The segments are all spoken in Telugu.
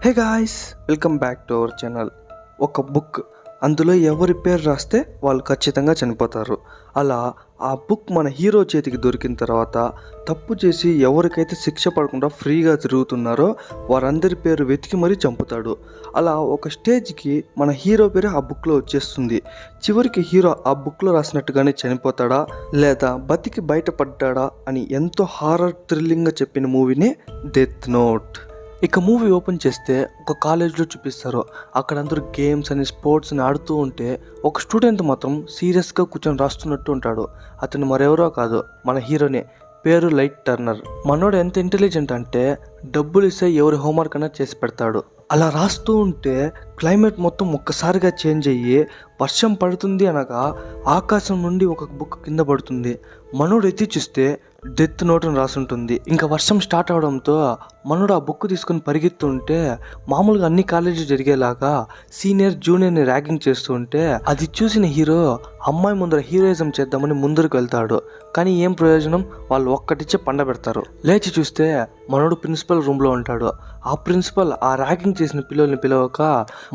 Hey guys, welcome back to our channel. ఒక బుక్, అందులో ఎవరి పేరు రాస్తే వాళ్ళు ఖచ్చితంగా చనిపోతారు. అలా ఆ బుక్ మన హీరో చేతికి దొరికిన తర్వాత తప్పు చేసి ఎవరికైతే శిక్ష పడకుండా ఫ్రీగా తిరుగుతున్నారో వారందరి పేరు వెతికి మరీ చంపుతాడు. అలా ఒక స్టేజ్కి మన హీరో పేరు ఆ బుక్లో వచ్చేస్తుంది. చివరికి హీరో ఆ బుక్లో రాసినట్టుగానే చనిపోతాడా లేదా బతికి బయటపడ్డాడా అని ఎంతో హారర్ థ్రిల్లింగ్గా చెప్పిన మూవీనే డెత్ నోట్. ఇక మూవీ ఓపెన్ చేస్తే ఒక కాలేజ్లో చూపిస్తారు. అక్కడ అందరూ గేమ్స్ అని స్పోర్ట్స్ అని ఆడుతూ ఉంటే ఒక స్టూడెంట్ మాత్రం సీరియస్గా కూర్చొని రాస్తున్నట్టు ఉంటాడు. అతను మరెవరో కాదు, మన హీరోనే. పేరు లైట్ టర్నర్. మనోడు ఎంత ఇంటెలిజెంట్ అంటే డబ్బులు ఇస్తే ఎవరి హోంవర్క్ అయినా చేసి పెడతాడు. అలా రాస్తూ ఉంటే క్లైమేట్ మొత్తం ఒక్కసారిగా చేంజ్ అయ్యి వర్షం పడుతుంది అనగా ఆకాశం నుండి ఒక బుక్ కింద పడుతుంది. మనోడు ఎత్తి చూస్తే డెత్ నోట్ అని రాసుంటుంది. ఇంకా వర్షం స్టార్ట్ అవడంతో మనోడు ఆ బుక్ తీసుకుని పరిగెత్తుంటే మామూలుగా అన్ని కాలేజీ జరిగేలాగా సీనియర్ జూనియర్ని ర్యాగింగ్ చేస్తూ ఉంటే అది చూసిన హీరో అమ్మాయి ముందర హీరోయిజం చేద్దామని ముందరకు వెళ్తాడు. కానీ ఏం ప్రయోజనం, వాళ్ళు ఒక్కటిచ్చే పండ పెడతారు. లేచి చూస్తే మనోడు ప్రిన్సిపల్ రూమ్లో ఉంటాడు. ఆ ప్రిన్సిపల్ ఆ ర్యాగింగ్ చేసిన పిల్లల్ని పిలవక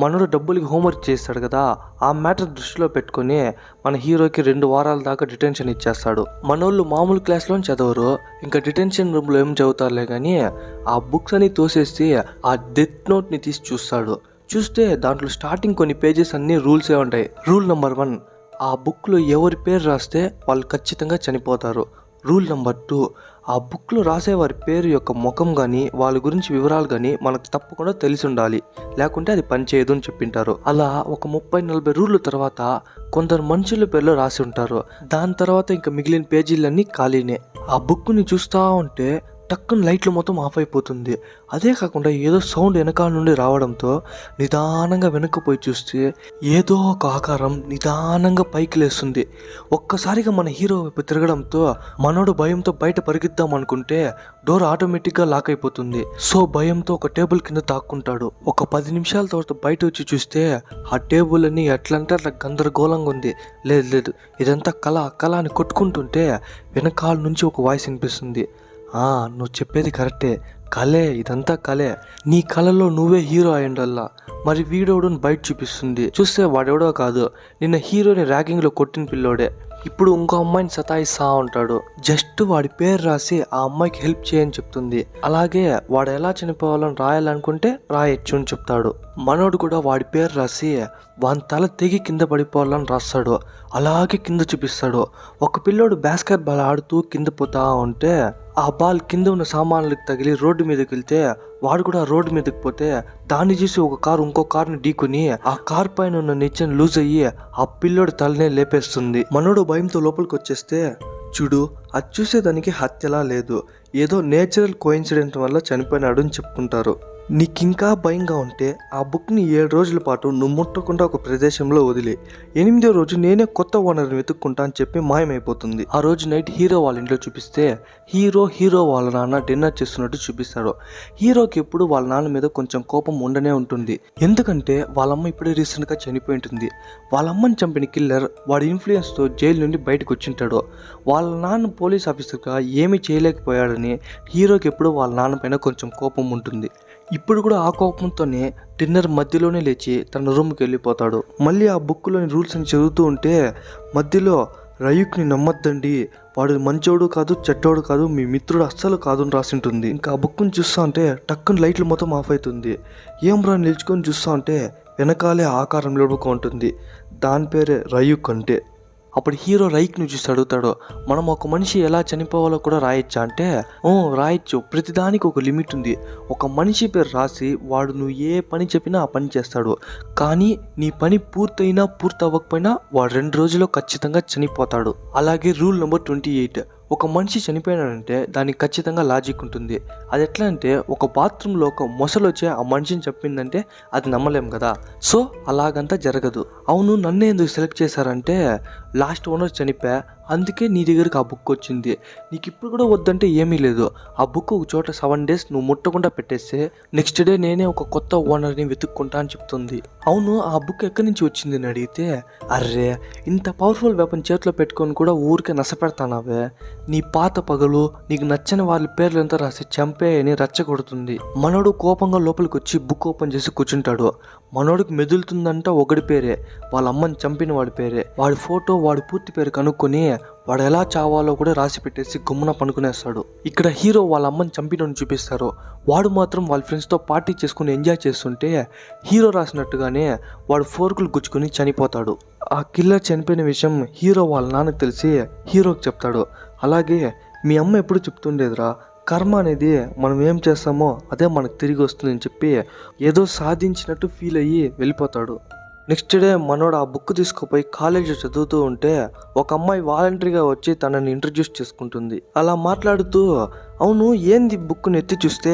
మనోడు డబ్బులకి హోంవర్క్ చేస్తాడు కదా, ఆ మ్యాటర్ దృష్టిలో పెట్టుకొని మన హీరోకి 2 వారాల దాకా డిటెన్షన్ ఇచ్చేస్తాడు. మనోళ్ళు మామూలు క్లాస్లో చదవరు, ఇంకా డిటెన్షన్ రూమ్లో ఏం చదువుతారులే కానీ ఆ బుక్స్ అని తోసేసి ఆ డెత్ నోట్ని తీసి చూస్తాడు. చూస్తే దాంట్లో స్టార్టింగ్ కొన్ని పేజెస్ అన్ని రూల్సే ఉంటాయి. రూల్ నెంబర్ 1, ఆ బుక్లో ఎవరి పేరు రాస్తే వాళ్ళు ఖచ్చితంగా చనిపోతారు. రూల్ నెంబర్ 2, ఆ బుక్లో రాసే వారి పేరు యొక్క ముఖం కానీ వాళ్ళ గురించి వివరాలు కానీ మనకు తప్పకుండా తెలిసి ఉండాలి, లేకుంటే అది పనిచేయదు అని చెప్పింటారు. అలా ఒక 30-40 రూళ్ళ తర్వాత కొందరు మనుషుల పేర్లు రాసి ఉంటారు. దాని తర్వాత ఇంకా మిగిలిన పేజీలన్నీ ఖాళీనే. ఆ బుక్ని చూస్తూ ఉంటే టక్కున లైట్లు మొత్తం ఆఫ్ అయిపోతుంది. అదే కాకుండా ఏదో సౌండ్ వెనకాల నుండి రావడంతో నిదానంగా వెనక్కిపోయి చూస్తే ఏదో ఒక ఆకారం నిదానంగా పైకి లేస్తుంది. ఒక్కసారిగా మన హీరో వైపు తిరగడంతో మనోడు భయంతో బయట పరిగెత్తాం అనుకుంటే డోర్ ఆటోమేటిక్గా లాక్ అయిపోతుంది. సో భయంతో ఒక టేబుల్ కింద దాక్కుంటాడు. ఒక 10 నిమిషాల తర్వాత బయట వచ్చి చూస్తే ఆ టేబుల్ అన్ని ఎట్లంటే అట్లా గందరగోళంగా ఉంది. లేదు ఇదంతా కళ అని కొట్టుకుంటుంటే వెనకాల నుంచి ఒక వాయిస్ వినిపిస్తుంది. నువ్వు చెప్పేది కరెక్టే, కలే, ఇదంతా కలే, నీ కళలో నువ్వే హీరో అయ్యుండల్లా. మరి వీడెవడని బయట చూపిస్తుంది. చూస్తే వాడెవడో కాదు, నిన్న హీరోని ర్యాగింగ్లో కొట్టిన పిల్లోడే. ఇప్పుడు ఇంకో అమ్మాయిని సతాయిస్తా ఉంటాడు. జస్ట్ వాడి పేరు రాసి ఆ అమ్మాయికి హెల్ప్ చేయని చెప్తుంది. అలాగే వాడు ఎలా చనిపోవాలని రాయాలనుకుంటే రాయొచ్చు అని చెప్తాడు. మనోడు కూడా వాడి పేరు రాసి వాని తల తెగి కింద పడిపోవాలని రాస్తాడు. అలాగే కింద చూపిస్తాడు. ఒక పిల్లోడు బాస్కెట్ బాల్ ఆడుతూ కింద పోతా ఉంటే ఆ బాల్ కింద ఉన్న సామాన్లకు తగిలి రోడ్డు మీదకి వెళ్తే వాడు కూడా రోడ్డు మీదకి పోతే దాన్ని చూసి ఒక కారు ఇంకో కార్ని ఢీకొని ఆ కార్ పైన ఉన్న నిచ్చెన లూజ్ అయ్యి ఆ పిల్లోడు తలనే లేపేస్తుంది. మనోడు భయంతో లోపలికి వచ్చేస్తే చూడు, అది చూసేదానికి హత్యలా లేదు, ఏదో నేచురల్ కోఇన్సిడెంట్ వల్ల చనిపోయినాడు అని చెప్పుకుంటారు. నీకింకా భయంగా ఉంటే ఆ బుక్ని 7 రోజుల పాటు నువ్వు ముట్టకుండా ఒక ప్రదేశంలో వదిలి 8వ రోజు నేనే కొత్త ఓనర్ని వెతుక్కుంటా అని చెప్పి మాయమైపోతుంది. ఆ రోజు నైట్ హీరో వాళ్ళ ఇంట్లో చూపిస్తే హీరో వాళ్ళ నాన్న డిన్నర్ చేస్తున్నట్టు చూపిస్తాడు. హీరోకి ఎప్పుడు వాళ్ళ నాన్న మీద కొంచెం కోపం ఉండనే ఉంటుంది. ఎందుకంటే వాళ్ళమ్మ ఇప్పుడే రీసెంట్గా చనిపోయి ఉంటుంది. వాళ్ళమ్మని చంపిన కిల్లర్ వాడి ఇన్ఫ్లుయెన్స్తో జైలు నుండి బయటకు వచ్చింటాడు. వాళ్ళ నాన్న పోలీస్ ఆఫీసర్గా ఏమీ చేయలేకపోయాడని హీరోకి ఎప్పుడు వాళ్ళ నాన్న పైన కొంచెం కోపం ఉంటుంది. ఇప్పుడు కూడా ఆ కోపంతోనే డిన్నర్ మధ్యలోనే లేచి తన రూమ్కి వెళ్ళిపోతాడు. మళ్ళీ ఆ బుక్లోని రూల్స్ అని చదువుతూ ఉంటే మధ్యలో రయూక్ని నమ్మద్దండి, వాడు మంచోడు కాదు, చెడ్డోడు కాదు, మీ మిత్రుడు అస్సలు కాదు అని రాసింటుంది. ఇంకా ఆ బుక్ని చూస్తూ ఉంటే టక్కున లైట్లు మొత్తం ఆఫ్ అవుతుంది. ఏం రా నిల్చుకొని చూస్తూ ఉంటే వెనకాలే ఆకారం లోడుగా ఉంటుంది. దాని పేరే రయూక్ అంటే. అప్పుడు హీరో రైక్ని చూసి అడుగుతాడు, మనం ఒక మనిషి ఎలా చనిపోవాలో కూడా రాయొచ్చా అంటే రాయొచ్చు, ప్రతిదానికి ఒక లిమిట్ ఉంది. ఒక మనిషి పేరు రాసి వాడు నువ్వు ఏ పని చెప్పినా ఆ పని చేస్తాడు. కానీ నీ పని పూర్తయినా పూర్తి అవ్వకపోయినా వాడు 2 రోజుల్లో ఖచ్చితంగా చనిపోతాడు. అలాగే రూల్ నెంబర్ 28, ఒక మనిషి చనిపోయినాడంటే దానికి ఖచ్చితంగా లాజిక్ ఉంటుంది. అది ఎట్లా అంటే ఒక బాత్రూంలో ఒక మొసలు వచ్చి ఆ మనిషిని చెప్పిందంటే అది నమ్మలేం కదా. సో అలాగంతా జరగదు. అవును, నన్నే ఎందుకు సెలెక్ట్ చేశారంటే లాస్ట్ ఓనర్ చనిపోయా, అందుకే నీ దగ్గరికి ఆ బుక్ వచ్చింది. నీకు ఇప్పుడు కూడా వద్దంటే ఏమీ లేదు. ఆ బుక్ ఒక చోట 7 days నువ్వు ముట్టకుండా పెట్టేస్తే నెక్స్ట్ డే నేనే ఒక కొత్త ఓనర్ని వెతుక్కుంటా అని చెప్తుంది. అవును, ఆ బుక్ ఎక్కడి నుంచి వచ్చింది అని అడిగితే, అర్రే ఇంత పవర్ఫుల్ వెపన్ చేతిలో పెట్టుకొని కూడా ఊరికే నసపెడతానావే, నీ పాత పగలు నీకు నచ్చిన వాళ్ళ పేర్లంతా రాసి చంపే అని రెచ్చగొడుతుంది. మనోడు కోపంగా లోపలికి వచ్చి బుక్ ఓపెన్ చేసి కూర్చుంటాడు. మనోడికి మెదులుతుందంట ఒకటి పేరే, వాళ్ళ అమ్మని చంపిన వాడి పేరే. వాడి ఫోటో వాడి పూర్తి పేరు కనుక్కొని వాడు ఎలా చావాలో కూడా రాసి పెట్టేసి గమ్మున పనుకునేస్తాడు. ఇక్కడ హీరో వాళ్ళ అమ్మని చంపినని చూపిస్తారు. వాడు మాత్రం వాళ్ళ ఫ్రెండ్స్తో పార్టీ చేసుకుని ఎంజాయ్ చేస్తుంటే హీరో రాసినట్టుగానే వాడు ఫోర్కులు గుచ్చుకుని చనిపోతాడు. ఆ కిల్లర్ చనిపోయిన విషయం హీరో వాళ్ళ నాన్నకు తెలిసి హీరోకి చెప్తాడు. అలాగే మీ అమ్మ ఎప్పుడు చెప్తుండేదిరా, కర్మ అనేది మనం ఏం చేస్తామో అదే మనకు తిరిగి వస్తుందని చెప్పి ఏదో సాధించినట్టు ఫీల్ అయ్యి వెళ్ళిపోతాడు. నెక్స్ట్ డే మనోడు ఆ బుక్ తీసుకుపోయి కాలేజీలో చదువుతూ ఉంటే ఒక అమ్మాయి వాలంటరీగా వచ్చి తనని ఇంట్రడ్యూస్ చేసుకుంటుంది. అలా మాట్లాడుతూ, అవును ఏంది బుక్ని ఎత్తి చూస్తే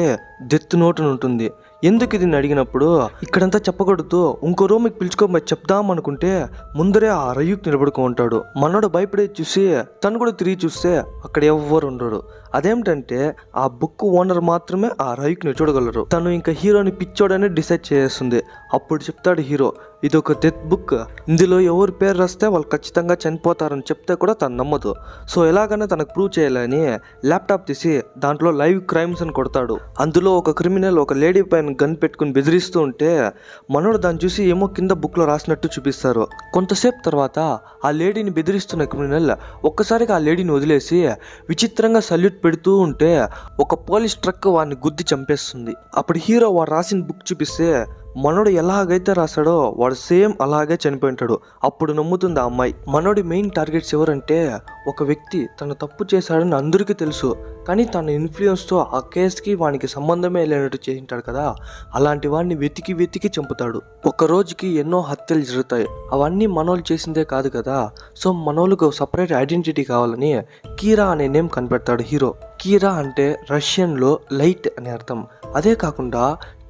డెత్ నోట్ అని ఉంటుంది, ఎందుకు ఇది అడిగినప్పుడు ఇక్కడంతా చెప్పకూడదు, ఇంకో రూమ్కి పిలుచుకోమని చెప్దాం అనుకుంటే ముందరే ఆ రయ్యుకి నిలబడుకో ఉంటాడు. మనోడు భయపడే చూసి తను కూడా తిరిగి చూస్తే అక్కడ ఎవ్వరు ఉండరు. అదేమిటంటే ఆ బుక్ ఓనర్ మాత్రమే ఆ రయ్యుకి చూడగలరు. తను ఇంకా హీరోని పిచ్చోడని డిసైడ్ చేస్తుంది. అప్పుడు చెప్తాడు హీరో, ఇది ఒక డెత్ బుక్, ఇందులో ఎవరి పేరు రాస్తే వాళ్ళు ఖచ్చితంగా చనిపోతారని చెప్తే కూడా తను నమ్మదు. సో ఎలాగైనా తనకు ప్రూవ్ చేయాలని ల్యాప్టాప్ తీసి దాంట్లో లైవ్ క్రైమ్స్ అని కొడతాడు. అందులో ఒక క్రిమినల్ ఒక లేడీ పైన గన్ పెట్టుకుని బెదిరిస్తూ ఉంటే మనోడు దాన్ని చూసి ఏమో కింద బుక్లో రాసినట్టు చూపిస్తారు. కొంతసేపు తర్వాత ఆ లేడీని బెదిరిస్తున్న క్రిమినల్ ఒక్కసారిగా ఆ లేడీని వదిలేసి విచిత్రంగా సల్యూట్ పెడుతూ ఉంటే ఒక పోలీస్ ట్రక్ వాడిని గుద్ది చంపేస్తుంది. అప్పుడు హీరో వాడు రాసిన బుక్ చూపిస్తే మనోడు ఎలాగైతే రాశాడో వాడు సేమ్ అలాగే చనిపోయింటాడు. అప్పుడు నమ్ముతుంది ఆ అమ్మాయి. మనోడి మెయిన్ టార్గెట్స్ ఎవరంటే ఒక వ్యక్తి తను తప్పు చేశాడని అందరికీ తెలుసు, కానీ తన ఇన్ఫ్లుయెన్స్తో ఆ కేసుకి వానికి సంబంధమే లేనట్టు చేయింటాడు కదా, అలాంటి వాడిని వెతికి వెతికి చంపుతాడు. ఒక రోజుకి ఎన్నో హత్యలు జరుగుతాయి. అవన్నీ మనోళ్ళు చేసిందే కాదు కదా. సో మనోళ్ళకు సపరేట్ ఐడెంటిటీ కావాలని కీరా అనే నేమ్ కనిపెడతాడు హీరో. కీరా అంటే రష్యన్లో లైట్ అనే అర్థం. అదే కాకుండా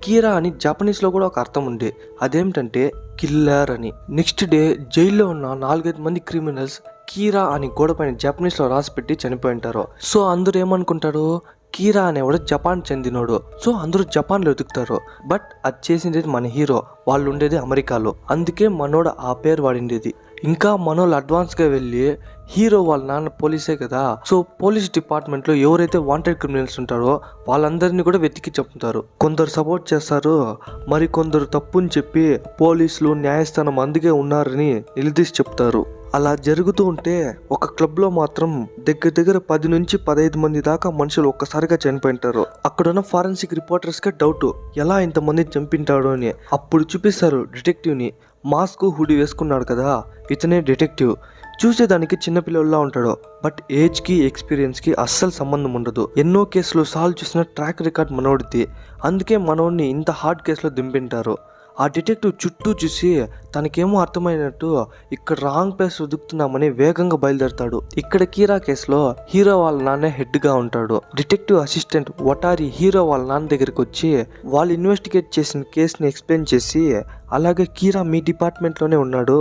కీరా అని జపనీస్లో కూడా ఒక అర్థం ఉంది, అదేమిటంటే కిల్లర్ అని. నెక్స్ట్ డే జైల్లో ఉన్న 4-5 మంది క్రిమినల్స్ కీరా అని గోడపైన జపనీస్లో రాసి పెట్టి చనిపోయి ఉంటారు. సో అందరూ ఏమనుకుంటారు, కీరా అనేవాడు జపాన్ చెందినోడు, సో అందరూ జపాన్లో వెతుకుతారు. బట్ అది చేసింది మన హీరో, వాళ్ళు ఉండేది అమెరికాలో, అందుకే మనోడు ఆ పేరు వాడిండేది. ఇంకా మనోళ్ళు అడ్వాన్స్గా వెళ్ళి హీరో వాళ్ళ నాన్న పోలీసే కదా, సో పోలీస్ డిపార్ట్మెంట్లో ఎవరైతే వాంటెడ్ క్రిమినల్స్ ఉంటారో వాళ్ళందరినీ కూడా వెతికి చెప్తారు. కొందరు సపోర్ట్ చేస్తారు, మరి కొందరు తప్పుని చెప్పి పోలీసులు న్యాయస్థానం అందుకే ఉన్నారని నిలదీసి చెప్తారు. అలా జరుగుతూ ఉంటే ఒక క్లబ్లో మాత్రం దగ్గర 10 నుంచి 15 మంది దాకా మనుషులు ఒక్కసారిగా చనిపోయింటారు. అక్కడున్న ఫారెన్సిక్ రిపోర్టర్స్కే డౌట్, ఎలా ఇంతమంది చంపింటాడు అని. అప్పుడు చూపిస్తారు డిటెక్టివ్ని, మాస్క్ హుడీ వేసుకున్నాడు కదా, ఇతనే డిటెక్టివ్. చూసేదానికి చిన్నపిల్లల్లా ఉంటాడు, బట్ ఏజ్కి ఎక్స్పీరియన్స్కి అస్సలు సంబంధం ఉండదు. ఎన్నో కేసులు సాల్వ్ చేసిన ట్రాక్ రికార్డ్ మనోడిది, అందుకే మనోడిని ఇంత హార్డ్ కేసులో దింపింటారు. ఆ డిటెక్టివ్ చుట్టూ చూసి తనకేమో అర్థమైనట్టు ఇక్కడ రాంగ్ ప్లేస్ వెతుకుతున్నామని వేగంగా బయలుదేరుతాడు. ఇక్కడ కీరా కేసులో హీరో వాళ్ళ నాన్నే హెడ్గా ఉంటాడు. డిటెక్టివ్ అసిస్టెంట్ వటారి హీరో వాళ్ళ నాన్న దగ్గరికి వచ్చి వాళ్ళు ఇన్వెస్టిగేట్ చేసిన కేసుని ఎక్స్ప్లెయిన్ చేసి, అలాగే కీరా మీ డిపార్ట్మెంట్లోనే ఉన్నాడు,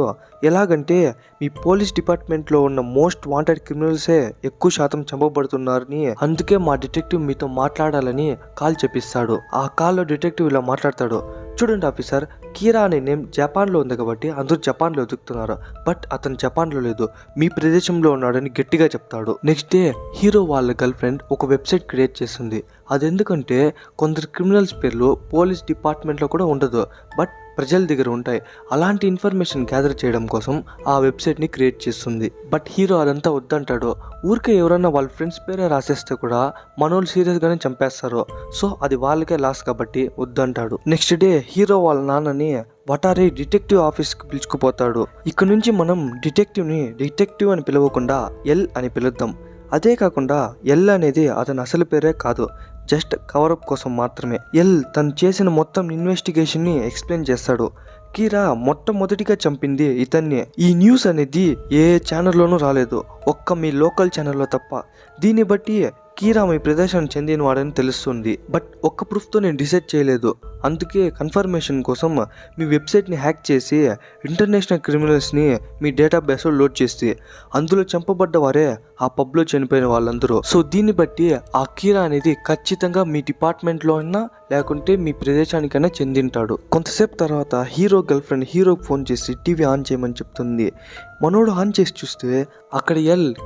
ఎలాగంటే మీ పోలీస్ డిపార్ట్మెంట్లో ఉన్న మోస్ట్ వాంటెడ్ క్రిమినల్సే ఎక్కువ శాతం చంపబడుతున్నారని, అందుకే మా డిటెక్టివ్ మీతో మాట్లాడాలని కాల్ చెప్పిస్తాడు. ఆ కాల్లో డిటెక్టివ్ ఇలా మాట్లాడతాడు, చూడండి ఆఫీసర్, కీరా అనే నేమ్ జపాన్లో ఉంది కాబట్టి అందరూ జపాన్లో వెతుకుతున్నారు, బట్ అతను జపాన్లో లేదు, మీ ప్రదేశంలో ఉన్నాడని గట్టిగా చెప్తాడు. నెక్స్ట్ డే హీరో వాళ్ళ గర్ల్ ఫ్రెండ్ ఒక వెబ్సైట్ క్రియేట్ చేస్తుంది. అది ఎందుకంటే కొందరు క్రిమినల్స్ పేర్లు పోలీస్ డిపార్ట్మెంట్లో కూడా ఉండదు, బట్ ప్రజల దగ్గర ఉంటాయి. అలాంటి ఇన్ఫర్మేషన్ గ్యాదర్ చేయడం కోసం ఆ వెబ్సైట్ని క్రియేట్ చేస్తుంది. బట్ హీరో అదంతా వద్దంటాడు. ఊరికే ఎవరైనా వాళ్ళ ఫ్రెండ్స్ పేరే రాసేస్తే కూడా మనోళ్ళు సీరియస్గానే చంపేస్తారు, సో అది వాళ్ళకే లాస్ కాబట్టి వద్దంటాడు. నెక్స్ట్ డే హీరో వాళ్ళ నాన్నని వటారి డిటెక్టివ్ ఆఫీస్కి పిలుచుకుపోతాడు. ఇక్కడ నుంచి మనం డిటెక్టివ్ని డిటెక్టివ్ అని పిలవకుండా ఎల్ అని పిలుద్దాం. అదే కాకుండా ఎల్ అనేది అతని అసలు పేరే కాదు, జస్ట్ కవరప్ కోసం మాత్రమే. ఎల్ తను చేసిన మొత్తం ఇన్వెస్టిగేషన్ని ఎక్స్ప్లెయిన్ చేస్తాడు. కీరా మొట్టమొదటిగా చంపింది ఇతన్ని. ఈ న్యూస్ అనేది ఏ ఛానల్లోనూ రాలేదు, ఒక్క మీ లోకల్ ఛానల్లో తప్ప. దీన్ని బట్టి కీరా మీ ప్రదేశానికి చెందిన వాడని తెలుస్తుంది. బట్ ఒక్క ప్రూఫ్తో నేను డిసైడ్ చేయలేదు. అందుకే కన్ఫర్మేషన్ కోసం మీ వెబ్సైట్ని హ్యాక్ చేసి ఇంటర్నేషనల్ క్రిమినల్స్ని మీ డేటాబేస్లో లోడ్ చేసి అందులో చంపబడ్డ వారే ఆ పబ్లో చనిపోయిన వాళ్ళందరూ. సో దీన్ని బట్టి ఆ కీరా అనేది ఖచ్చితంగా మీ డిపార్ట్మెంట్లో అయినా లేకుంటే మీ ప్రదేశానికైనా చెందింటాడు. కొంతసేపు తర్వాత హీరో గర్ల్ ఫ్రెండ్ హీరోకి ఫోన్ చేసి టీవీ ఆన్ చేయమని చెప్తుంది. మనోడు ఆన్ చేసి చూస్తే అక్కడ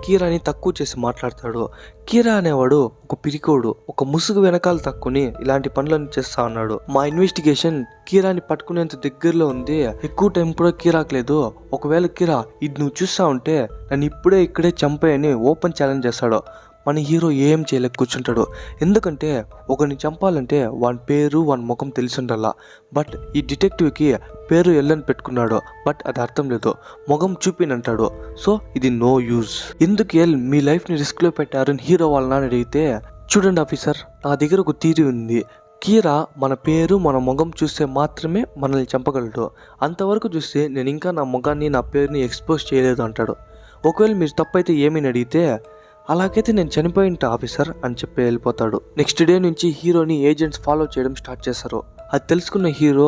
కీరాని తక్కువ చేసి మాట్లాడతాడు. కీరా అనేవాడు ఒక పిరికోడు, ఒక ముసుగు వెనకాల తక్కుని ఇలాంటి పనులను చేస్తా ఉన్నాడు. మా ఇన్వెస్టిగేషన్ కీరాని పట్టుకునేంత దగ్గరలో ఉంది, ఎక్కువ టైం కూడా కీరాకు లేదు. ఒకవేళ కీరా ఇది నువ్వు చూస్తా ఉంటే నన్ను ఇక్కడే చంపేయని ఓపెన్ ఛాలెంజ్ చేస్తాడు. మన హీరో ఏం చేయలేక కూర్చుంటాడు. ఎందుకంటే ఒకరిని చంపాలంటే వాని పేరు వాని ముఖం తెలిసి ఉండాల. బట్ ఈ డిటెక్టివ్కి పేరు ఎల్లని పెట్టుకున్నాడు, బట్ అది అర్థం లేదు. ముఖం చూపినంటాడు. సో ఇది నో యూజ్. ఎందుకు మీ లైఫ్ని రిస్క్లో పెట్టారని హీరో వాళ్ళ నాన్న అడిగితే, చూడండి ఆఫీసర్, నా దగ్గర ఒక థియరీ ఉంది. కీరా మన పేరు మన ముఖం చూస్తే మాత్రమే మనల్ని చంపగలడు. అంతవరకు చూస్తే నేను ఇంకా నా ముఖాన్ని నా పేరుని ఎక్స్పోజ్ చేయలేదు అంటాడు. ఒకవేళ మీరు తప్పైతే ఏమని అడిగితే, అలాగైతే నేను చనిపోయింటా ఆఫీసర్ అని చెప్పి వెళ్ళిపోతాడు. నెక్స్ట్ డే నుంచి హీరోని ఏజెంట్స్ ఫాలో చేయడం స్టార్ట్ చేస్తారు. అది తెలుసుకున్న హీరో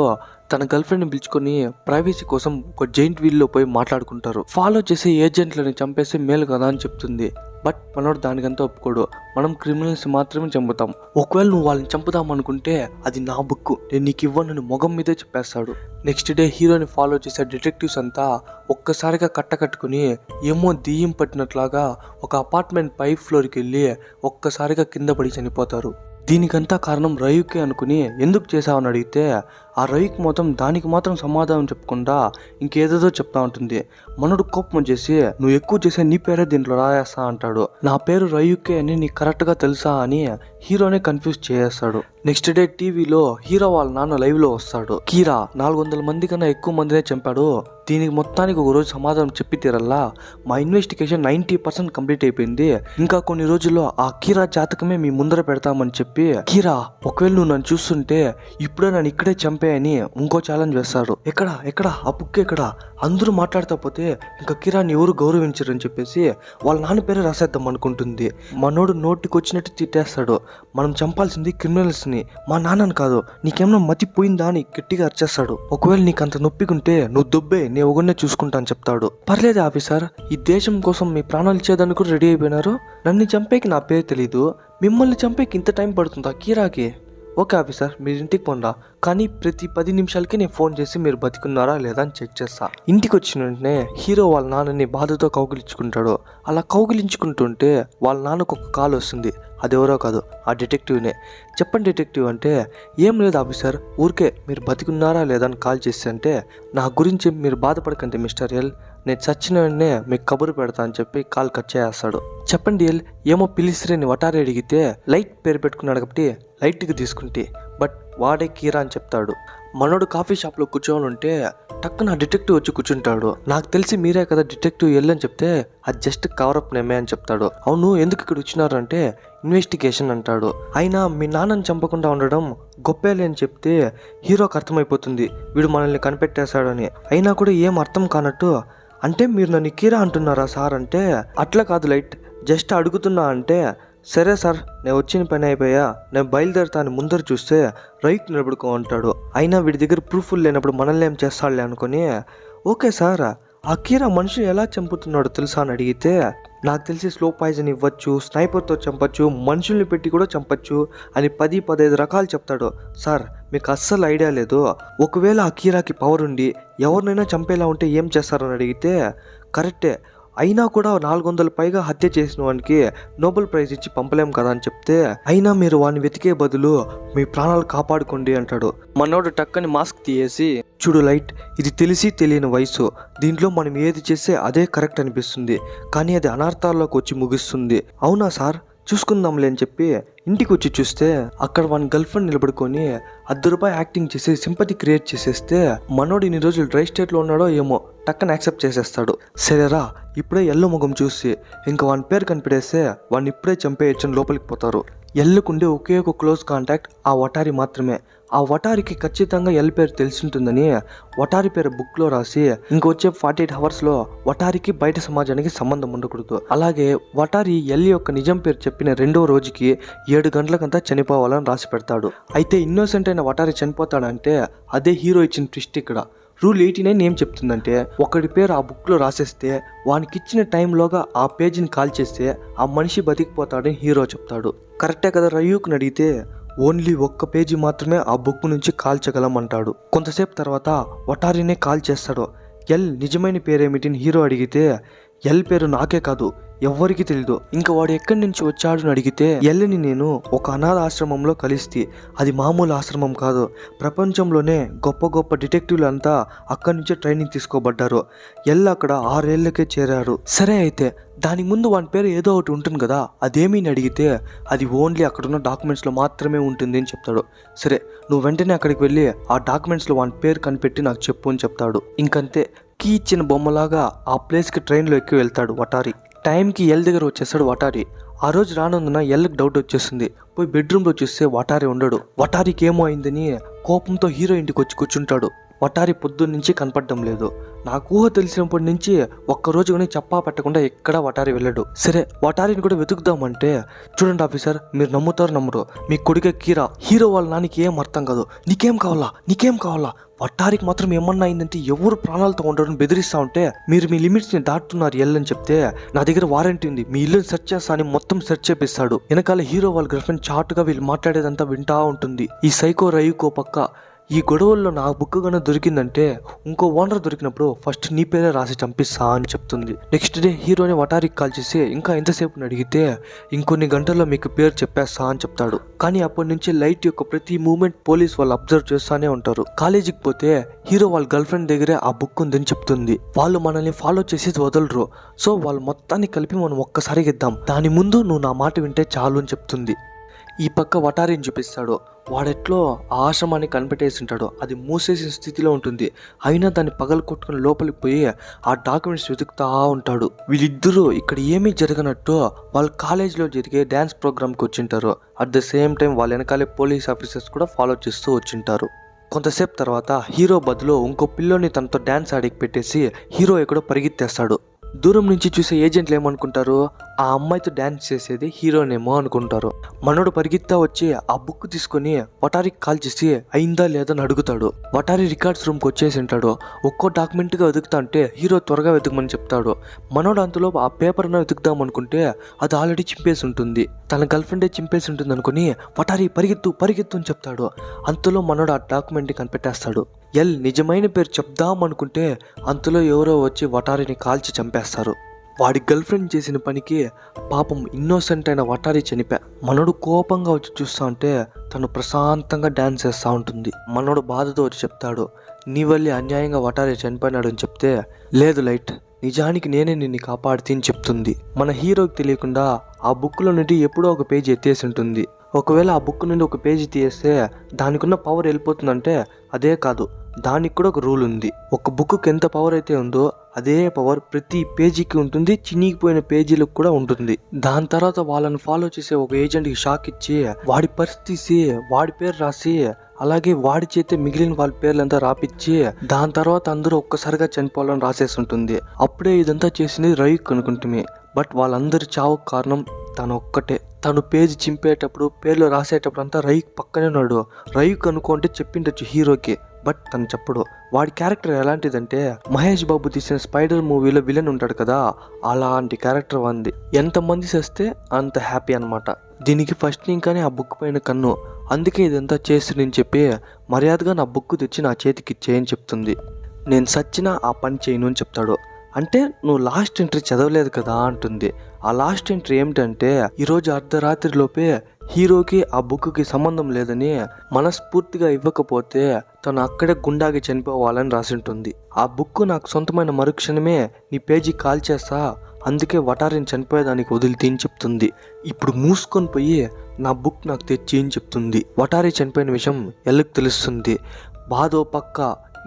తన గర్ల్ ఫ్రెండ్ని పిలుచుకొని ప్రైవసీ కోసం ఒక జైంట్ వీల్లో పోయి మాట్లాడుకుంటారు. ఫాలో చేసే ఏజెంట్లని చంపేస్తే మేలు కదా అని చెప్తుంది. బట్ మనోడు దానికంతా ఒప్పుకోడు. మనం క్రిమినల్స్ మాత్రమే చంపుతాం. ఒకవేళ నువ్వు వాళ్ళని చంపుదాం అనుకుంటే అది నా బుక్, నేను నీకు ఇవ్వను ముఖం మీదే చెప్పేస్తాడు. నెక్స్ట్ డే హీరోని ఫాలో చేసే డిటెక్టివ్స్ అంతా ఒక్కసారిగా కట్టుకుని ఏమో దెయ్యం పట్టినట్లాగా ఒక అపార్ట్మెంట్ 5th ఫ్లోర్కి వెళ్ళి ఒక్కసారిగా కింద పడి చనిపోతారు. దీనికంతా కారణం రయుకే అనుకుని ఎందుకు చేసావని అడిగితే ఆ రయుకి దానికి మాత్రం సమాధానం చెప్పకుండా ఇంకేదేదో చెప్తా ఉంటుంది. మనోడు కోపం వచ్చేసి, నువ్వు ఎక్కువ చేసే నీ పేరే దీంట్లో రాయేస్తా అంటాడు. నా పేరు రయుకే అని నీకు కరెక్ట్గా తెలుసా అని హీరోనే కన్ఫ్యూజ్ చేసేస్తాడు. నెక్స్ట్ డే టీవీలో హీరో వాళ్ళ నాన్న లైవ్లో వస్తాడు. కీరా 400 మంది కన్నా ఎక్కువ మందినే చంపాడు, దీనికి మొత్తానికి ఒక రోజు సమాధానం చెప్పి తీరల్లా. మా ఇన్వెస్టిగేషన్ 90% కంప్లీట్ అయిపోయింది, ఇంకా కొన్ని రోజుల్లో ఆ కీరా జాతకమే మీ ముందర పెడతామని చెప్పి, కీరా ఒకవేళ నువ్వు నన్ను చూస్తుంటే ఇప్పుడే నన్ను ఇక్కడే చంపేయని ఇంకో ఛాలెంజ్ వేస్తాడు. ఎక్కడ ఆ బుక్ ఎక్కడ, అందరూ మాట్లాడతా పోతే ఇంకా కిరాని ఎవరు గౌరవించరని చెప్పేసి వాళ్ళ నాన్న పేరే రాసేద్దాం అనుకుంటుంది. మనోడు నోటికి వచ్చినట్టు తిట్టేస్తాడు. మనం చంపాల్సింది క్రిమినల్స్ని, మా నాన్నని కాదు, నీకేమన్నా మతి పోయిందా అని గట్టిగా అరిచేస్తాడు. ఒకవేళ నీకు అంత నొప్పికుంటే నువ్వు దుబ్బే, నేను ఒకనే చూసుకుంటాను చెప్తాడు. పర్లేదు ఆఫీసర్, ఈ దేశం కోసం మీ ప్రాణాలు ఇచ్చేదానికి కూడా రెడీ అయిపోయినారు. నన్ను చంపేకి నా పేరు తెలీదు, మిమ్మల్ని చంపేకి ఇంత టైం పడుతుందా కీరాకి? ఓకే ఆఫీసర్, మీరు ఇంటికి పోండా, కానీ ప్రతి 10 నిమిషాలకి నేను ఫోన్ చేసి మీరు బతికున్నారా లేదా అని చెక్ చేస్తా. ఇంటికి వచ్చిన వెంటనే హీరో వాళ్ళ నాన్నని బాధతో కౌగిలించుకుంటాడు. అలా కౌగిలించుకుంటుంటే వాళ్ళ నాన్నకు ఒక కాల్ వస్తుంది. అది ఎవరో కాదు, ఆ డిటెక్టివ్నే. చెప్పండి డిటెక్టివ్ అంటే, ఏం లేదు ఆఫీసర్, ఊరికే మీరు బతికున్నారా లేదా అని కాల్ చేసి అంటే, నా గురించి మీరు బాధపడకండి మిస్టర్ ఎల్, నేను చచ్చిన వెంటనే మీకు కబురు పెడతా అని చెప్పి కాల్ కట్ చేస్తాడు. చెప్పండి ఎల్, ఏమో పిలిసిరేని వటారి అడిగితే లైట్ పేరు పెట్టుకున్నాడు కాబట్టి లైట్కి తీసుకుంటే, బట్ వాడే కీరా అని చెప్తాడు. మనోడు కాఫీ షాప్లో కూర్చొని ఉంటే టక్కున డిటెక్టివ్ వచ్చి కూర్చుంటాడు. నాకు తెలిసి మీరే కదా డిటెక్టివ్ ఎల్ అని చెప్తే, అది జస్ట్ కవరప్ నేమే అని చెప్తాడు. అవును, ఎందుకు ఇక్కడ వచ్చినారు అంటే ఇన్వెస్టిగేషన్ అంటాడు. అయినా మీ నాన్నని చంపకుండా ఉండడం గొప్పేలే అని చెప్తే హీరోకి అర్థమైపోతుంది వీడు మనల్ని కనిపెట్టేశాడని. అయినా కూడా ఏం అర్థం కానట్టు, అంటే మీరు నన్ను కీరా అంటున్నారా సార్ అంటే, అట్లా కాదు లైట్, జస్ట్ అడుగుతున్నా అంటే, సరే సార్ నేను వచ్చిన పని అయిపోయా, నేను బయలుదేరుతాను ముందర చూస్తే రైట్ నిలబడుకో అంటాడు. అయినా వీడి దగ్గర ప్రూఫ్లు లేనప్పుడు మనల్ని ఏం చేస్తాడులే అనుకుని, ఓకే సార్, ఆ కీరా మనుషులు ఎలా చంపుతున్నాడో తెలుసా అని అడిగితే, నాకు తెలిసి స్లో పాయిజన్ ఇవ్వచ్చు, స్నైపర్తో చంపచ్చు, మనుషుల్ని పెట్టి కూడా చంపచ్చు అని 10-15 రకాలు చెప్తాడు. సార్ మీకు అస్సలు ఐడియా లేదు, ఒకవేళ ఆ కీరాకి పవర్ ఉండి ఎవరినైనా చంపేలా ఉంటే ఏం చేస్తారని అడిగితే, కరెక్టే, అయినా కూడా 400 పైగా హత్య చేసిన వానికి నోబెల్ ప్రైజ్ ఇచ్చి పంపలేం కదా అని చెప్తే, అయినా మీరు వాడిని వెతికే బదులు మీ ప్రాణాలు కాపాడుకోండి అంటాడు. మనోడు టక్కని మాస్క్ తీయేసి, చూడు లైట్, ఇది తెలిసి తెలియని వయసు, దీంట్లో మనం ఏది చేస్తే అదే కరెక్ట్ అనిపిస్తుంది, కానీ అది అనర్థాల్లోకి వచ్చి ముగిస్తుంది. అవునా సార్, చూసుకుందాంలే అని చెప్పి ఇంటికి వచ్చి చూస్తే అక్కడ వాని గర్ల్ ఫ్రెండ్ నిలబడుకొని ₹10 యాక్టింగ్ చేసి సింపతి క్రియేట్ చేసేస్తే, మనోడు ఇన్ని రోజులు డ్రై స్టేట్లో ఉన్నాడో ఏమో టక్కన యాక్సెప్ట్ చేసేస్తాడు. సరేరా, ఇప్పుడే ఎల్లు ముఖం చూసి ఇంకా వాని పేరు కనిపెట్టేస్తే వాడిని ఇప్పుడే చంపేయచ్చని లోపలికి పోతారు. ఎల్లుకుండే ఒకే ఒక క్లోజ్ కాంటాక్ట్ ఆ వటారి మాత్రమే. ఆ వటారికి ఖచ్చితంగా ఎల్ పేరు తెలిసింటుందని వటారి పేరు బుక్లో రాసి ఇంకొచ్చే 48 అవర్స్లో వటారికి బయట సమాజానికి సంబంధం ఉండకూడదు. అలాగే వటారి ఎల్ యొక్క నిజం పేరు చెప్పిన 2వ రోజుకి 7 గంటలకంతా చనిపోవాలని రాసి పెడతాడు. అయితే ఇన్నోసెంట్ అయిన వటారి చనిపోతాడంటే అదే హీరో ఇచ్చిన ట్విస్ట్ ఇక్కడ. రూల్ 89 ఏం చెప్తుందంటే ఒకడి పేరు ఆ బుక్లో రాసేస్తే వానికి ఇచ్చిన టైంలోగా ఆ పేజీని కాల్ చేస్తే ఆ మనిషి బతికిపోతాడని హీరో చెప్తాడు. కరెక్టే కదా? రయూక్ని అడిగితే ఓన్లీ ఒక్క పేజీ మాత్రమే ఆ బుక్ నుంచి కాల్చగలం అంటాడు. కొంతసేపు తర్వాత వటారినే కాల్ చేస్తాడు. ఎల్ నిజమైన పేరేమిటిని హీరో అడిగితే ఎల్ పేరు నాకే కాదు ఎవ్వరికి తెలీదు. ఇంకా వాడు ఎక్కడి నుంచి వచ్చాడు అని అడిగితే ఎల్ని నేను ఒక అనాథ ఆశ్రమంలో కలిస్తే అది మామూలు ఆశ్రమం కాదు, ప్రపంచంలోనే గొప్ప గొప్ప డిటెక్టివ్లు అంతా అక్కడి నుంచే ట్రైనింగ్ తీసుకోబడ్డారు. ఎల్ అక్కడ 6 ఏళ్ళకే చేరారు. సరే అయితే దానికి ముందు వాని పేరు ఏదో ఒకటి ఉంటుంది కదా, అదేమీ అడిగితే అది ఓన్లీ అక్కడున్న డాక్యుమెంట్స్లో మాత్రమే ఉంటుంది అని చెప్తాడు. సరే నువ్వు వెంటనే అక్కడికి వెళ్ళి ఆ డాక్యుమెంట్స్లో వాని పేరు కనిపెట్టి నాకు చెప్పు అని చెప్తాడు. ఇంకంతే కీ ఇచ్చిన బొమ్మలాగా ఆ ప్లేస్కి ట్రైన్లో ఎక్కి వెళ్తాడు వటారి. టైంకి ఎల్ దగ్గర వచ్చేస్తాడు వటారి. ఆ రోజు రానందున ఎల్కి డౌట్ వచ్చేస్తుంది. పోయి బెడ్రూమ్లో చూస్తే వటారి ఉండడు. వటారికి ఏమో అయిందని కోపంతో హీరో ఇంటికి వచ్చి కూర్చుంటాడు. వటారి పొద్దున్న నుంచి కనపడడం లేదు. నాకు ఊహ తెలిసినప్పటి నుంచి ఒక్కరోజు కానీ చెప్పా పెట్టకుండా ఎక్కడా వటారి వెళ్ళాడు. సరే వటారిని కూడా వెతుకుదామంటే చూడండి ఆఫీసర్, మీరు నమ్ముతారు నమ్మరు, మీ కొడుకే కీరా హీరో వాళ్ళ నానికి ఏం అర్థం కాదు. నీకేం కావాలా వటారికి మాత్రం ఏమన్నా అయిందంటే ఎవరు ప్రాణాలతో ఉండరని బెదిరిస్తా ఉంటే మీరు మీ లిమిట్స్ని దాటుతున్నారు ఎల్లని చెప్తే నా దగ్గర వారంటీ ఉంది, మీ ఇల్లుని సెర్చ్ చేస్తా అని మొత్తం సెర్చ్ చేపిస్తాడు. వెనకాల హీరో వాళ్ళ గర్ల్ ఫ్రెండ్ చాటుగా వీళ్ళు మాట్లాడేదంతా వింటా ఉంటుంది. ఈ సైకో రయూకో పక్క ఈ గొడవల్లో నా బుక్ కన్నా దొరికిందంటే ఇంకో ఓనర్ దొరికినప్పుడు ఫస్ట్ నీ పేరే రాసి చంపిస్తా అని చెప్తుంది. నెక్స్ట్ డే హీరోని వటారికి కాల్ చేసి ఇంకా ఎంతసేపు అడిగితే ఇంకొన్ని గంటల్లో మీకు పేరు చెప్పేస్తా అని చెప్తాడు. కానీ అప్పటి నుంచి లైట్ యొక్క ప్రతి మూమెంట్ పోలీస్ వాళ్ళు అబ్జర్వ్ చేస్తానే ఉంటారు. కాలేజీకి పోతే హీరో వాళ్ళ గర్ల్ ఫ్రెండ్ దగ్గరే ఆ బుక్ ఉందని చెప్తుంది. వాళ్ళు మనల్ని ఫాలో చేసి వదలరు, సో వాళ్ళు మొత్తాన్ని కలిపి మనం ఒక్కసారి ఇద్దాం, దాని ముందు నువ్వు నా మాట వింటే చాలు అని చెప్తుంది. ఈ పక్క వటారిని చూపిస్తాడు. వాడెట్లో ఆ ఆశ్రమాన్ని కనిపెట్టేసి ఉంటాడు. అది మూసేసిన స్థితిలో ఉంటుంది. అయినా దాన్ని పగలు కొట్టుకుని లోపలికి పోయి ఆ డాక్యుమెంట్స్ వెతుకుతా ఉంటాడు. వీళ్ళిద్దరూ ఇక్కడ ఏమీ జరగనట్టు వాళ్ళ కాలేజీలో జరిగే డ్యాన్స్ ప్రోగ్రామ్కి వచ్చింటారు. అట్ ద సేమ్ టైం వాళ్ళ వెనకాలే పోలీస్ ఆఫీసర్స్ కూడా ఫాలో చేస్తూ వచ్చింటారు. కొంతసేపు తర్వాత హీరో బదులు ఇంకో పిల్లోని తనతో డ్యాన్స్ ఆడికి పెట్టేసి హీరో ఎక్కడో పరిగెత్తేస్తాడు. దూరం నుంచి చూసే ఏజెంట్లు ఏమనుకుంటారు, ఆ అమ్మాయితో డ్యాన్స్ చేసేది హీరోనేమో అనుకుంటారు. మనోడు పరిగెత్తా వచ్చి ఆ బుక్ తీసుకొని వటారికి కాల్ చేసి అయిందా లేదా అని అడుగుతాడు. వటారి రికార్డ్స్ రూమ్కి వచ్చేసి ఉంటాడు. ఒక్కో డాక్యుమెంట్గా వెతుకుతా అంటే హీరో త్వరగా వెతుకమని చెప్తాడు. మనోడు అంతలో ఆ పేపర్ను వెతుకుదాం అనుకుంటే అది ఆల్రెడీ చింపేసి ఉంటుంది. తన గర్ల్ ఫ్రెండే చింపేసి ఉంటుంది అనుకుని వటారి పరిగెత్తు అని చెప్తాడు. అంతలో మనోడు ఆ డాక్యుమెంట్ని కనిపెట్టేస్తాడు. ఎల్ నిజమైన పేరు చెప్దాం అనుకుంటే అంతలో ఎవరో వచ్చి వటారిని కాల్చి చంపేస్తారు. వాడి గర్ల్ ఫ్రెండ్ చేసిన పనికి పాపం ఇన్నోసెంట్ అయిన వటారి చనిపా. మనోడు కోపంగా వచ్చి చూస్తా ఉంటే తను ప్రశాంతంగా డ్యాన్స్ చేస్తూ ఉంటుంది. మనోడు బాధతో వచ్చి చెప్తాడు, నీ వల్లే అన్యాయంగా వటారి చనిపోయినాడు అని చెప్తే లేదు లైట్, నిజానికి నేనే నిన్ను కాపాడితే అని చెప్తుంది. మన హీరోకి తెలియకుండా ఆ బుక్లో నుండి ఎప్పుడో ఒక పేజీ ఎత్తేసి ఉంటుంది. ఒకవేళ ఆ బుక్ నుండి ఒక పేజీ తీస్తే దానికున్న పవర్ వెళ్ళిపోతుందంటే అదే కాదు, దానికి కూడా ఒక రూల్ ఉంది. ఒక బుక్కి ఎంత పవర్ అయితే ఉందో అదే పవర్ ప్రతి పేజీకి ఉంటుంది, చినిగిపోయిన పేజీలకు కూడా ఉంటుంది. దాని తర్వాత వాళ్ళని ఫాలో చేసే ఒక ఏజెంట్కి షాక్ ఇచ్చి వాడి పరిస్థితి వాడి పేరు రాసి అలాగే వాడి చేతే మిగిలిన వాళ్ళ పేర్లంతా రాపిచ్చి దాని తర్వాత అందరూ ఒక్కసారిగా చనిపోవాలని రాసేసి ఉంటుంది. అప్పుడే ఇదంతా చేసింది రయూక్ అనుకుంటుంది. బట్ వాళ్ళందరి చావుకు కారణం తను ఒక్కటే. తను పేజీ చింపేటప్పుడు పేర్లు రాసేటప్పుడు అంతా రయూక్ పక్కనే ఉన్నాడు. రయూక్ అనుకుంటే చెప్పిండొచ్చు హీరోకి, బట్ తను చెప్పడు. వాడి క్యారెక్టర్ ఎలాంటిదంటే మహేష్ బాబు తీసిన స్పైడర్ మూవీలో విలన్ ఉంటాడు కదా, అలాంటి క్యారెక్టర్ ఉంది. ఎంతమంది చేస్తే అంత హ్యాపీ అనమాట. దీనికి ఫస్ట్ ఇంకానే ఆ బుక్ పైన కన్ను, అందుకే ఇదంతా చేసి నేను చెప్పి మర్యాదగా నా బుక్ తెచ్చి నా చేతికి ఇచ్చేయని చెప్తుంది. నేను సచ్చినా ఆ పని చేయను అని చెప్తాడు. అంటే నువ్వు లాస్ట్ ఎంట్రీ చదవలేదు కదా అంటుంది. ఆ లాస్ట్ ఎంట్రీ ఏమిటంటే ఈరోజు అర్ధరాత్రి లోపే హీరోకి ఆ బుక్కి సంబంధం లేదని మనస్ఫూర్తిగా ఇవ్వకపోతే తను అక్కడే గుండాకి చనిపోవాలని రాసింటుంది. ఆ బుక్ నాకు సొంతమైన మరుక్షణమే నీ పేజీ కాల్ చేస్తా, అందుకే వటారిని చనిపోయేదానికి వదిలితే అని చెప్తుంది. ఇప్పుడు మూసుకొని పోయి నా బుక్ నాకు తెచ్చి అని చెప్తుంది. వటారి చనిపోయిన విషయం ఎల్లుకి తెలుస్తుంది. బాధో పక్క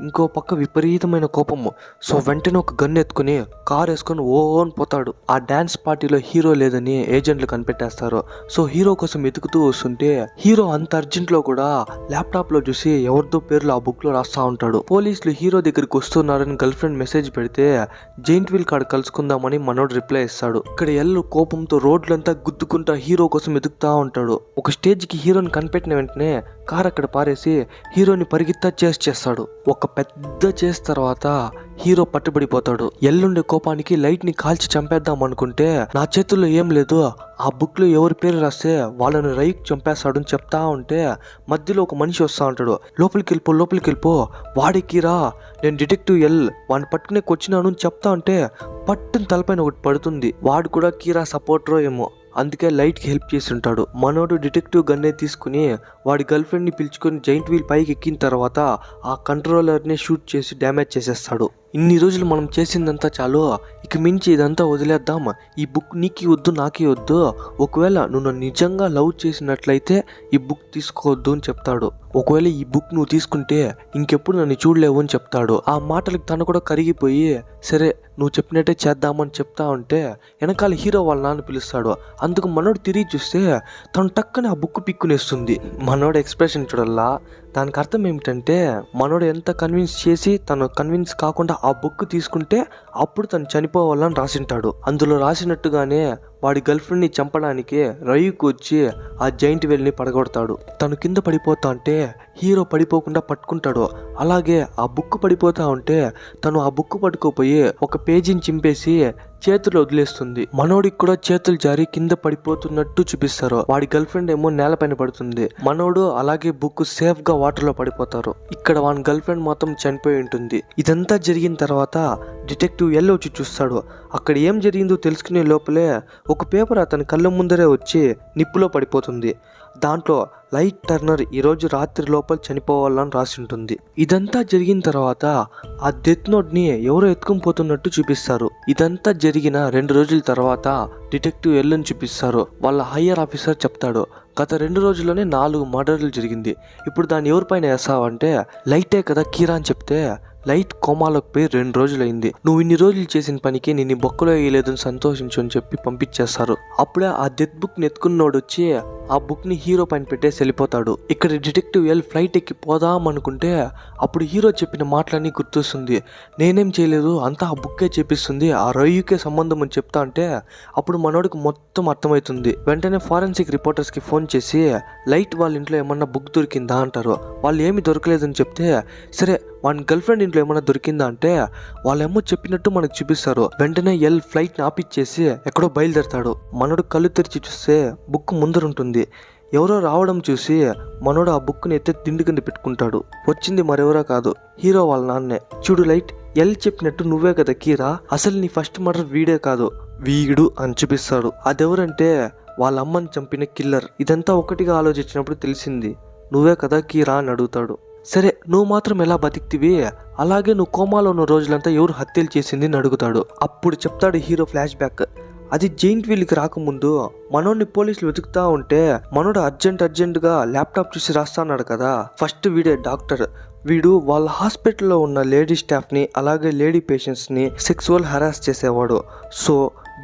ఇంకో పక్క విపరీతమైన కోపము. సో వెంటనే ఒక గన్ ఎత్తుకుని కార్ వేసుకొని ఓన్ పోతాడు. ఆ డాన్స్ పార్టీలో హీరో లేదని ఏజెంట్లు కనిపెట్టేస్తారు. సో హీరో కోసం వెతుకుతూ వస్తుంటే హీరో అంత అర్జెంట్ లో కూడా ల్యాప్టాప్ లో చూసి ఎవరిదో పేర్లు ఆ బుక్ లో రాస్తా ఉంటాడు. పోలీసులు హీరో దగ్గరికి వస్తున్నారని గర్ల్ ఫ్రెండ్ మెసేజ్ పెడితే జైంట్ వీల్ కాడ కలుసుకుందామని మనోడు రిప్లై ఇస్తాడు. ఇక్కడ ఎల్లు కోపంతో రోడ్లంతా గుద్దుకుంటా హీరో కోసం వెతుకుతా ఉంటాడు. ఒక స్టేజ్ కి హీరోని కనిపెట్టిన వెంటనే కార్ అక్కడ పారేసి హీరోని పరిగెత్తా చేస్తాడు. ఒక పెద్ద చేస్ తర్వాత హీరో పట్టుబడిపోతాడు. ఎల్లుండే కోపానికి లైట్ ని కాల్చి చంపేద్దాం అనుకుంటే నా చేతుల్లో ఏం లేదు, ఆ బుక్ లో ఎవరి పేరు రాస్తే వాళ్ళని రైక్ చంపేస్తాడు అని చెప్తా ఉంటే మధ్యలో ఒక మనిషి వస్తా ఉంటాడు. లోపలికి వెళ్ళిపో వాడికిరా, నేను డిటెక్టివ్ ఎల్, వాడిని పట్టుకునే వచ్చినాను అని చెప్తా ఉంటే పట్టుని తలపైన ఒకటి పడుతుంది. వాడు కూడా కీరా సపోర్టరో ఏమో, అందుకే లైట్కి హెల్ప్ చేసి ఉంటాడు. మనోడు డిటెక్టివ్ గన్నే తీసుకుని వాడి గర్ల్ ఫ్రెండ్ని పిలుచుకొని జైంట్ వీల్ పైకి ఎక్కిన తర్వాత ఆ కంట్రోలర్ని షూట్ చేసి డ్యామేజ్ చేసేస్తాడు. ఇన్ని రోజులు మనం చేసిందంతా చాలు, ఇక మించి ఇదంతా వదిలేద్దాం, ఈ బుక్ నీకు వద్దు నాకే వద్దు, ఒకవేళ నువ్వు నిజంగా లవ్ చేసినట్లయితే ఈ బుక్ తీసుకోవద్దు అని చెప్తాడు. ఒకవేళ ఈ బుక్ నువ్వు తీసుకుంటే ఇంకెప్పుడు నన్ను చూడలేవు అని చెప్తాడు. ఆ మాటలకు తను కూడా కరిగిపోయి సరే నువ్వు చెప్పినట్టే చేద్దామని చెప్తా ఉంటే వెనకాల హీరో వాళ్ళ నాన్న పిలుస్తాడు. అందుకు మనోడు తిరిగి చూస్తే తను టక్కని ఆ బుక్ పిక్కునేస్తుంది. మనోడు ఎక్స్ప్రెషన్ చూడల్లా, దానికి అర్థం ఏమిటంటే మనోడు ఎంత కన్విన్స్ చేసి తను కన్విన్స్ కాకుండా ఆ బుక్ తీసుకుంటే అప్పుడు తను చనిపోవాలని రాసింటాడు. అందులో రాసినట్టుగానే వాడి గర్ల్ ఫ్రెండ్ని చంపడానికి రయుకు వచ్చి ఆ జైంట్ వేల్ని పడగొడతాడు. తను కింద పడిపోతా ఉంటే హీరో పడిపోకుండా పట్టుకుంటాడు. అలాగే ఆ బుక్ పడిపోతా ఉంటే తను ఆ బుక్ పట్టుకోపోయి ఒక పేజీని చింపేసి చేతులు వదిలేస్తుంది. మనోడికి కూడా చేతులు జారి కింద పడిపోతున్నట్టు చూపిస్తారు. వాడి గర్ల్ ఫ్రెండ్ ఏమో నేలపైన పడుతుంది. మనోడు అలాగే బుక్ సేఫ్ గా వాటర్ లో పడిపోతారు. ఇక్కడ వాడి గర్ల్ ఫ్రెండ్ మాత్రం చనిపోయి ఉంటుంది. ఇదంతా జరిగిన తర్వాత డిటెక్టివ్ ఎల్ వచ్చి చూస్తాడు. అక్కడ ఏం జరిగిందో తెలుసుకునే లోపలే ఒక పేపర్ అతని కళ్ళ ముందరే వచ్చి నిప్పులో పడిపోతుంది. దాంట్లో లైట్ టర్నర్ ఈరోజు రాత్రి లోపల చనిపోవాలని రాసి ఉంటుంది. ఇదంతా జరిగిన తర్వాత ఆ డెత్ నోట్ ని ఎవరో ఎత్తుకుని పోతున్నట్టు చూపిస్తారు. ఇదంతా జరిగిన 2 రోజుల తర్వాత డిటెక్టివ్ ఎల్ని చూపిస్తారు. వాళ్ళ హయ్యర్ ఆఫీసర్ చెప్తాడు, గత 2 రోజుల్లోనే 4 మర్డర్లు జరిగింది, ఇప్పుడు దాన్ని ఎవరిపైన వేసావంటే లైటే కదా కీరా అని చెప్తే లైట్ కోమాలోకి పోయి 2 రోజులైంది, నువ్వు ఇన్ని రోజులు చేసిన పనికి నేను బొక్కలో వేయలేదని సంతోషించు అని చెప్పి పంపించేస్తారు. అప్పుడే ఆ డెత్ బుక్ నెత్తుకున్నోడు వచ్చి ఆ బుక్ ని హీరో పైన పెట్టేసి వెళ్ళిపోతాడు. ఇక్కడ డిటెక్టివ్ ఎల్ ఫ్లైట్ ఎక్కి పోదాం అనుకుంటే అప్పుడు హీరో చెప్పిన మాటలన్నీ గుర్తొస్తుంది. నేనేం చేయలేదు, అంతా ఆ బుక్కే చేపిస్తుంది, ఆ రయ్యుకే సంబంధం అని చెప్తా అంటే అప్పుడు మనోడికి మొత్తం అర్థమవుతుంది. వెంటనే ఫారెన్సిక్ రిపోర్టర్స్ కి ఫోన్ చేసి లైట్ వాళ్ళ ఇంట్లో ఏమన్నా బుక్ దొరికిందా అంటారు. వాళ్ళు ఏమి దొరకలేదని చెప్తే సరే వాడి గర్ల్ ఫ్రెండ్ ఇంట్లో ఏమన్నా దొరికిందా అంటే వాళ్ళేమో చెప్పినట్టు మనకు చూపిస్తారు. వెంటనే ఎల్ ఫ్లైట్ ని ఆపిచ్చేసి ఎక్కడో బయలుదేరతాడు. మనోడు కళ్ళు తెరిచి చూస్తే బుక్ ముందరుంటుంది. ఎవరో రావడం చూసి మనోడు ఆ బుక్ ని ఎత్తే దిండు కింద పెట్టుకుంటాడు. వచ్చింది మరెవరో కాదు, హీరో వాళ్ళ నాన్నే. చూడు లైట్, ఎల్ చెప్పినట్టు నువ్వే కదా కీరా, అసలు నీ ఫస్ట్ మర్డర్ వీడే కాదు వీడు అని చూపిస్తాడు. అదెవరంటే వాళ్ళ అమ్మని చంపిన కిల్లర్. ఇదంతా ఒకటిగా ఆలోచించినప్పుడు తెలిసింది, నువ్వే కదా కీరా అని అడుగుతాడు. సరే నువ్వు మాత్రం ఎలా బతికితివి, అలాగే నువ్వు కోమాలో ఉన్న రోజులంతా ఎవరు హత్యలు చేసింది అని అడుగుతాడు. అప్పుడు చెప్తాడు హీరో ఫ్లాష్ బ్యాక్. అది జైంట్ వీల్కి రాకముందు మనోడిని పోలీసులు వెతుకుతా ఉంటే మనోడు అర్జెంటుగా ల్యాప్టాప్ చూసి రాస్తా అన్నాడు కదా, ఫస్ట్ వీడే డాక్టర్. వీడు వాళ్ళ హాస్పిటల్లో ఉన్న లేడీ స్టాఫ్ని అలాగే లేడీ పేషెంట్స్ని సెక్సువల్ హరాస్ చేసేవాడు. సో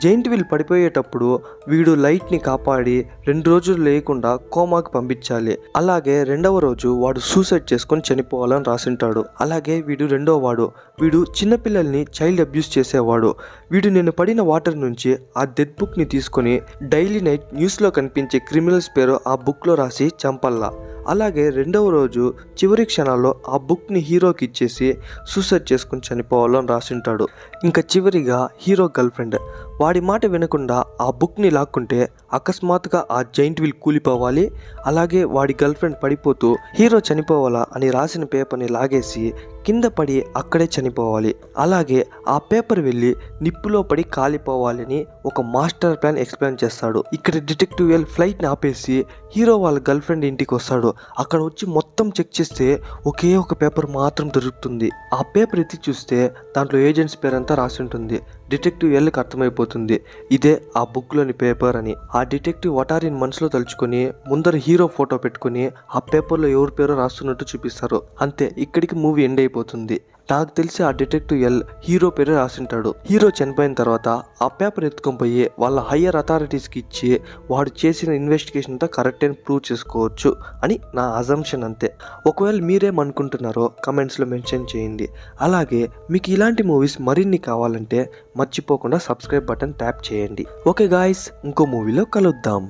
జైంట్ వీల్ పడిపోయేటప్పుడు వీడు లైట్ని కాపాడి 2 రోజులు లేకుండా కోమాకి పంపించాలి. అలాగే 2వ రోజు వాడు సూసైడ్ చేసుకొని చనిపోవాలని రాసింటాడు. అలాగే వీడు 2వ వాడు, వీడు చిన్నపిల్లల్ని చైల్డ్ అబ్యూస్ చేసేవాడు. వీడు నేను పడిన వాటర్ నుంచి ఆ డెత్ బుక్ని తీసుకొని డైలీ నైట్ న్యూస్లో కనిపించే క్రిమినల్స్ పేరు ఆ బుక్లో రాసి చంపల్లా. అలాగే 2వ రోజు చివరి క్షణాల్లో ఆ బుక్ని హీరోకి ఇచ్చేసి సూసైడ్ చేసుకుని చనిపోవాలని రాసింటాడు. ఇంకా చివరిగా హీరో గర్ల్ ఫ్రెండ్ వాడి మాట వినకుండా ఆ బుక్ని లాక్కుంటే అకస్మాత్తుగా ఆ జైంట్ వీల్ కూలిపోవాలి. అలాగే వాడి గర్ల్ ఫ్రెండ్ పడిపోతూ హీరో చనిపోవాలా అని రాసిన పేపర్ని లాగేసి కింద పడి అక్కడే చనిపోవాలి. అలాగే ఆ పేపర్ వెళ్ళి నిప్పులో పడి కాలిపోవాలని ఒక మాస్టర్ ప్లాన్ ఎక్స్ప్లెయిన్ చేస్తాడు. ఇక్కడ డిటెక్టివ్ ఎల్ ఫ్లైట్ని ఆపేసి హీరో వాళ్ళ గర్ల్ ఫ్రెండ్ ఇంటికి వస్తాడు. అక్కడ వచ్చి మొత్తం చెక్ చేస్తే ఒకే ఒక పేపర్ మాత్రం దొరుకుతుంది. ఆ పేపర్ ఎత్తి చూస్తే దాంట్లో ఏజెంట్స్ పేరంతా రాసి ఉంటుంది. డిటెక్టివ్ ఎల్కి అర్థమైపోతుంది ఇదే ఆ బుక్లోని పేపర్ అని. ఆ డిటెక్టివ్ వటారిని మనసులో తలుచుకొని ముందర హీరో ఫోటో పెట్టుకుని ఆ పేపర్లో ఎవరి పేరో రాస్తున్నట్టు చూపిస్తారు. అంతే, ఇక్కడికి మూవీ ఎండ్ అయిపోతుంది. నాకు తెలిసి ఆ డిటెక్టివ్ ఎల్ హీరో పేరే రాసింటాడు. హీరో చనిపోయిన తర్వాత ఆ పేపర్ ఎత్తుకొని పోయి వాళ్ళ హయ్యర్ అథారిటీస్కి ఇచ్చి వాడు చేసిన ఇన్వెస్టిగేషన్ అంతా కరెక్ట్ అని ప్రూవ్ చేసుకోవచ్చు అని నా అజంప్షన్ అంతే. ఒకవేళ మీరేమనుకుంటున్నారో కమెంట్స్లో మెన్షన్ చేయండి. అలాగే మీకు ఇలాంటి మూవీస్ మరిన్ని కావాలంటే మర్చిపోకుండా సబ్స్క్రైబ్ బటన్ ట్యాప్ చేయండి. ఓకే గాయ్స్, ఇంకో మూవీలో కలుద్దాం.